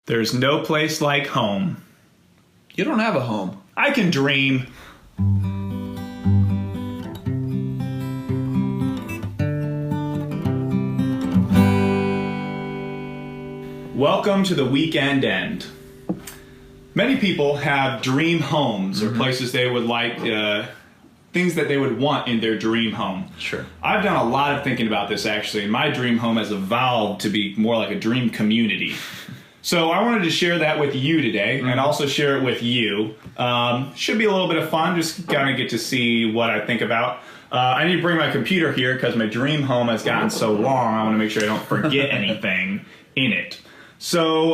There's no place like home. You don't have a home. I can dream. Welcome to the weekend end. Many people have dream homes or places they would like, things that they would want in their dream home. Sure. I've done a lot of thinking about this actually. My dream home has evolved to be more like a dream community. So I wanted to share that with you today and also share it with you. Should be a little bit of fun, just kind of get to see what I think about. I need to bring my computer here because my dream home has gotten so long. I want to make sure I don't forget anything in it. So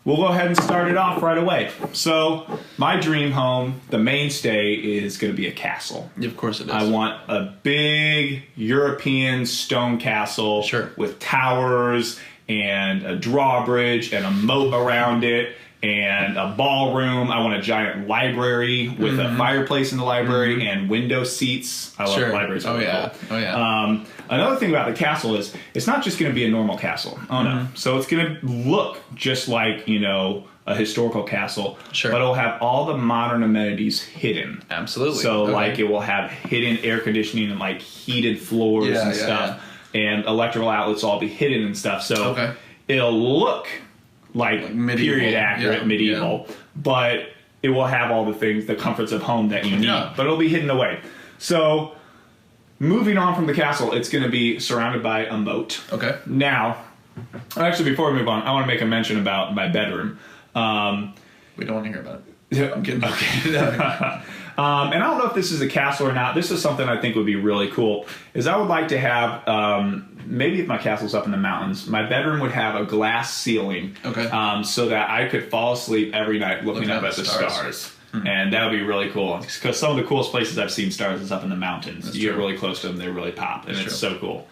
we'll go ahead and start it off right away. So my dream home, the mainstay, is going to be a castle. Of course it is. I want a big European stone castle with towers and a drawbridge and a moat around it and a ballroom. I want a giant library with a fireplace in the library and window seats. I love libraries. Oh yeah. Another thing about the castle is it's not just going to be a normal castle. Oh no. So it's going to look just like, you know, a historical castle, but it'll have all the modern amenities hidden. Absolutely. So like it will have hidden air conditioning and like heated floors and stuff. And electrical outlets all be hidden and stuff. So it'll look like medieval, period accurate medieval, but it will have all the things, the comforts of home that you need, but it'll be hidden away. So moving on from the castle, it's going to be surrounded by a moat. Okay. Now, actually, before we move on, I want to make a mention about my bedroom. We don't want to hear about it. I'm kidding. Okay. And I don't know if this is a castle or not. This is something I think would be really cool. Is I would like to have, maybe if my castle's up in the mountains, my bedroom would have a glass ceiling. Okay. So that I could fall asleep every night looking up at the stars. And that would be really cool. Because some of the coolest places I've seen stars is up in the mountains. You get really close to them, they really pop. And it's so cool.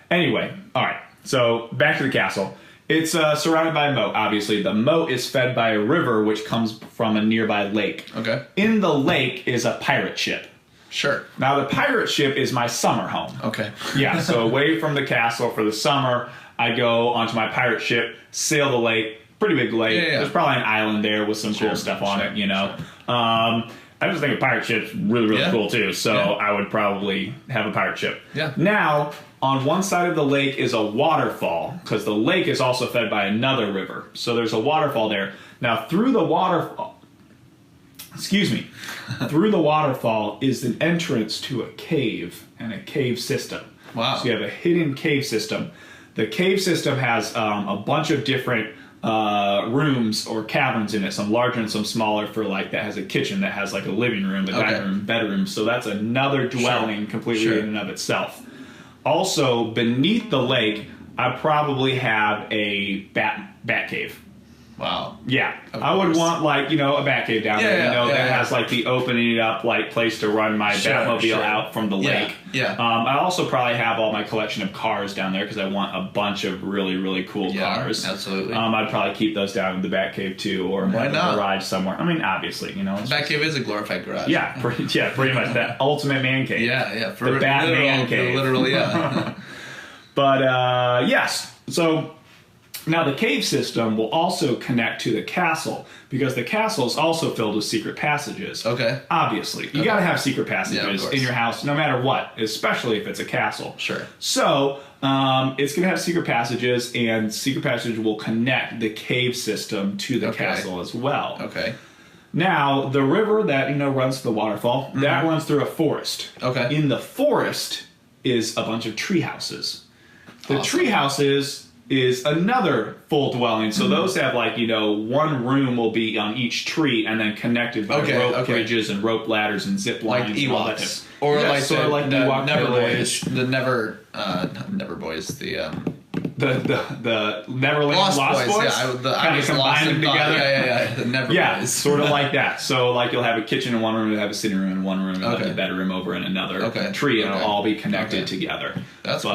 Anyway, all right. So back to the castle. It's surrounded by a moat, obviously. The moat is fed by a river which comes from a nearby lake. Okay. In the lake is a pirate ship. Sure. Now, the pirate ship is my summer home. Okay. Yeah, so away from the castle for the summer, I go onto my pirate ship, sail the lake, pretty big lake. There's probably an island there with some cool stuff on it, you know. I just think a pirate ship's really, really cool, too. So I would probably have a pirate ship. Yeah. Now, on one side of the lake is a waterfall, because the lake is also fed by another river. So there's a waterfall there. Now, through the waterfall... through the waterfall is an entrance to a cave and a cave system. Wow. So you have a hidden cave system. The cave system has a bunch of different rooms or caverns in it, some larger and some smaller for like, that has a kitchen, that has like a living room, a dining room, bedroom. So that's another dwelling completely in and of itself. Also, beneath the lake, I probably have a bat cave. Wow. Yeah. I would want, like, you know, a bat cave down there, that has, like, the opening it up, like, place to run my Batmobile out from the lake. Yeah. I also probably have all my collection of cars down there because I want a bunch of really, really cool cars. Absolutely. I'd probably keep those down in the bat cave, too, or have a garage somewhere. I mean, obviously, you know. The bat cave is a glorified garage. Yeah, pretty much. That ultimate man cave. Yeah. The Batman cave. Literally, yeah. But, yes. So... Now, the cave system will also connect to the castle because the castle is also filled with secret passages. Okay. Obviously. You got to have secret passages in your house no matter what, especially if it's a castle. Sure. So, it's going to have secret passages, and secret passages will connect the cave system to the castle as well. Okay. Now, the river that, you know, runs to the waterfall, that runs through a forest. Okay. In the forest is a bunch of tree houses. The tree houses... is another full dwelling. So those have, like, you know, one room will be on each tree and then connected by rope bridges and rope ladders and zip lines. Like Ewoks. Or like sort of like the Never Boys. The Never Boys. The Neverland Lost Boys. Yeah, kind of combine them together. Yeah. The Never Boys. Sort of like that. So, like, you'll have a kitchen in one room, you'll have a sitting room in one room, and have a bedroom over in another tree, and it'll all be connected together. That's cool.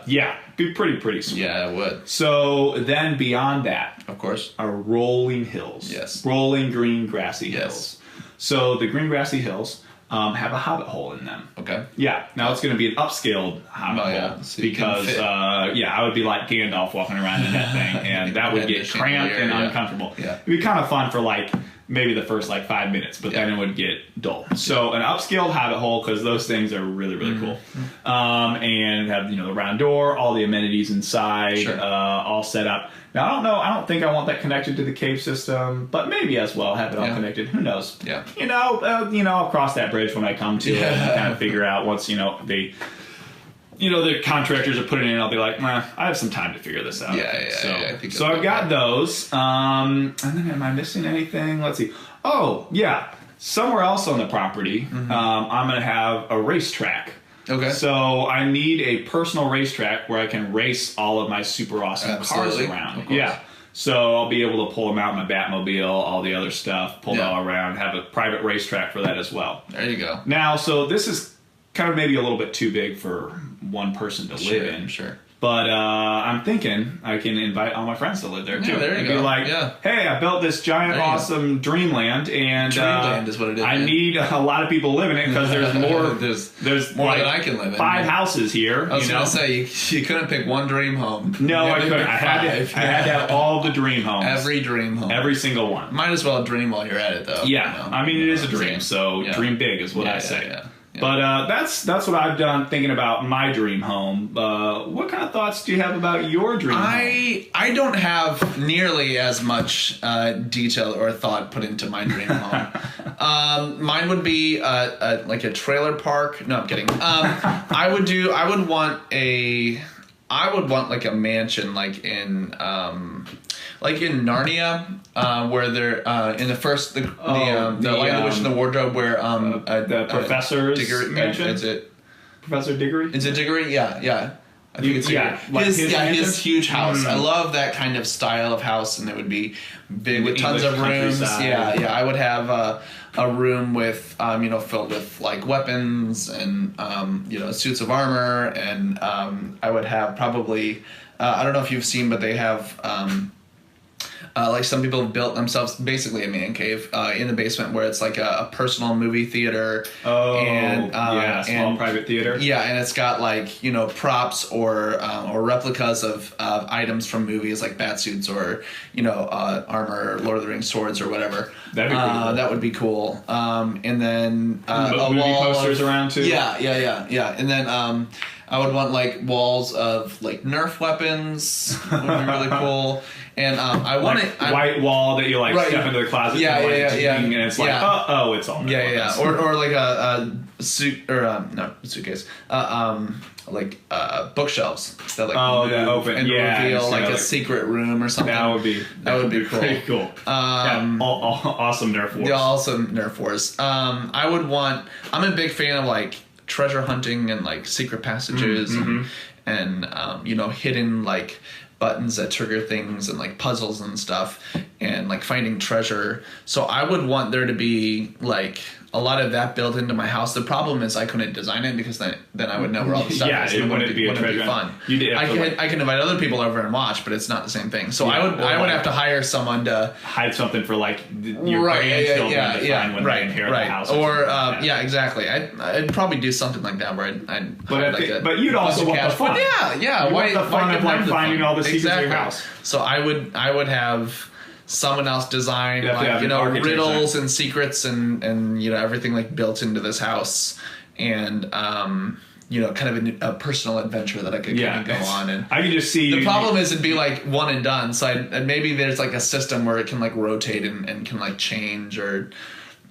Yeah, be pretty sweet. Yeah, it would. So then beyond that, of course, are rolling hills. Yes. Rolling green grassy hills. So the green grassy hills, have a hobbit hole in them. Okay. Yeah. Now it's going to be an upscaled hobbit hole so because I would be like Gandalf walking around in that thing, and that would get cramped and uncomfortable. Yeah. It'd be kind of fun for like maybe the first like 5 minutes, but then it would get dull. So an upscaled hobbit hole, because those things are really, really cool. And have, the round door, all the amenities inside, all set up. Now, I don't think I want that connected to the cave system, but maybe as well have it all connected. Who knows? Yeah. I'll cross that bridge when I come to it and kind of figure out once, the contractors are putting it in, I'll be like, I have some time to figure this out. So I've got those. And then am I missing anything? Let's see. Oh, yeah. Somewhere else on the property, I'm going to have a racetrack. Okay. So I need a personal racetrack where I can race all of my super awesome cars around. Yeah. So I'll be able to pull them out in my Batmobile, all the other stuff, pull it all around, have a private racetrack for that as well. There you go. Now, so this is kind of maybe a little bit too big for one person to live in. Sure. But I'm thinking I can invite all my friends to live there too. Yeah, there you go. Be like, hey, I built this giant, awesome dreamland, and dreamland is what it is. I need a lot of people living in it because there's more. there's more like than I can live in. 5 houses here. I was going to say you couldn't pick one dream home. No, I couldn't. I had to have all the dream homes. Every dream home. Every single one. Might as well dream while you're at it, though. Yeah, I mean it is a dream, so dream big is what I say. Yeah. But that's what I've done thinking about my dream home. What kind of thoughts do you have about your dream home? I don't have nearly as much detail or thought put into my dream home. Mine would be like a trailer park. No, I'm kidding. I would want like a mansion like in Narnia, where they're in the first the Lion, the Witch, and the Wardrobe, where the professor's mansion. Is it Professor Diggory? Is it Diggory? Yeah. I think it's his huge house. I love that kind of style of house, and it would be big with tons of rooms. Yeah. I would have a room with filled with like weapons and suits of armor, and I would have probably I don't know if you've seen, but they have like some people have built themselves basically a man cave in the basement where it's like a personal movie theater. Small private theater. Yeah, and it's got like props or replicas of items from movies like batsuits or armor, Lord of the Rings swords or whatever. That'd be pretty cool. That would be cool. And then movie posters around too. Yeah. And then I would want like walls of like Nerf weapons. Would be really cool. And I want like it white wall that you like step into the closet. And it's like it's all Nerf weapons. Or like a suit or suitcase. Like bookshelves that like open and reveal like a secret room or something. That would be cool. Pretty cool. Awesome Nerf wars. The awesome Nerf wars. I'm a big fan of like treasure hunting and like secret passages and hidden like buttons that trigger things and like puzzles and stuff and like finding treasure. So I would want there to be like a lot of that built into my house. The problem is I couldn't design it because then I would know where all the stuff is. It wouldn't be fun. I can invite other people over and watch, but it's not the same thing. So I would have to hire someone to hide something for like your grandchildren to find when they inherit the house. Or exactly. I'd probably do something like that where but you'd also want the fun. You want the fun of like finding all the secrets of your house. So I would have someone else design riddles and secrets and everything like built into this house and kind of a personal adventure that I could kind of go on. And I can just see the problem is it'd be like one and done. So maybe there's like a system where it can like rotate and can like change or.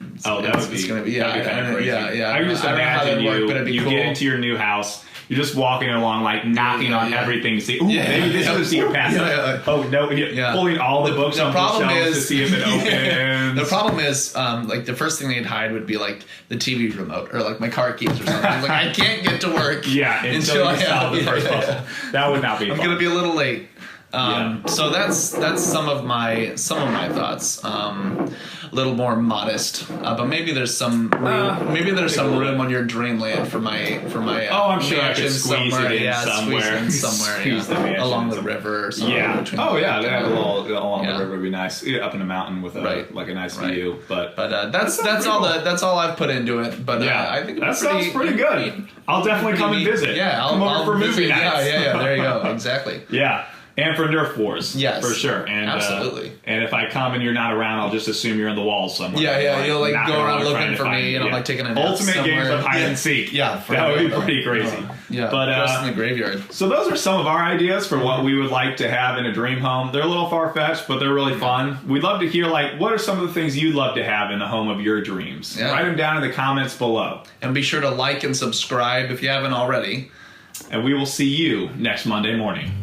It's gonna be kind of crazy. I can just imagine you get into your new house. You're just walking along, like knocking on everything. See, maybe this is a secret passage. Oh no! Pulling all the books on the shelves to see if it opens. The problem is, like the first thing they'd hide would be like the TV remote or like my car keys or something. Like I can't get to work. Until I solve the first puzzle. That would not be. I'm gonna be a little late. So that's some of my thoughts. A little more modest, but maybe there's some room on your dreamland for my. I'm sure I could squeeze it in somewhere. Squeeze the along the river. Or something. Yeah. Oh yeah, that along the river would be nice. Up in the mountain with a nice view. But that's all I've put into it. But I think that sounds pretty good. I'll definitely come and visit. Yeah, I'll for movie nights. Yeah. There you go. Exactly. Yeah. And for Nerf wars, yes, for sure. And, absolutely. And if I come and you're not around, I'll just assume you're in the walls somewhere. Yeah. You'll go around looking for me, and I'm like taking a nap ultimate somewhere. games of hide and seek. Yeah, that would be pretty crazy. But just in the graveyard. So those are some of our ideas for what we would like to have in a dream home. They're a little far fetched, but they're really fun. We'd love to hear what are some of the things you'd love to have in the home of your dreams. Yeah. Write them down in the comments below, and be sure to like and subscribe if you haven't already. And we will see you next Monday morning.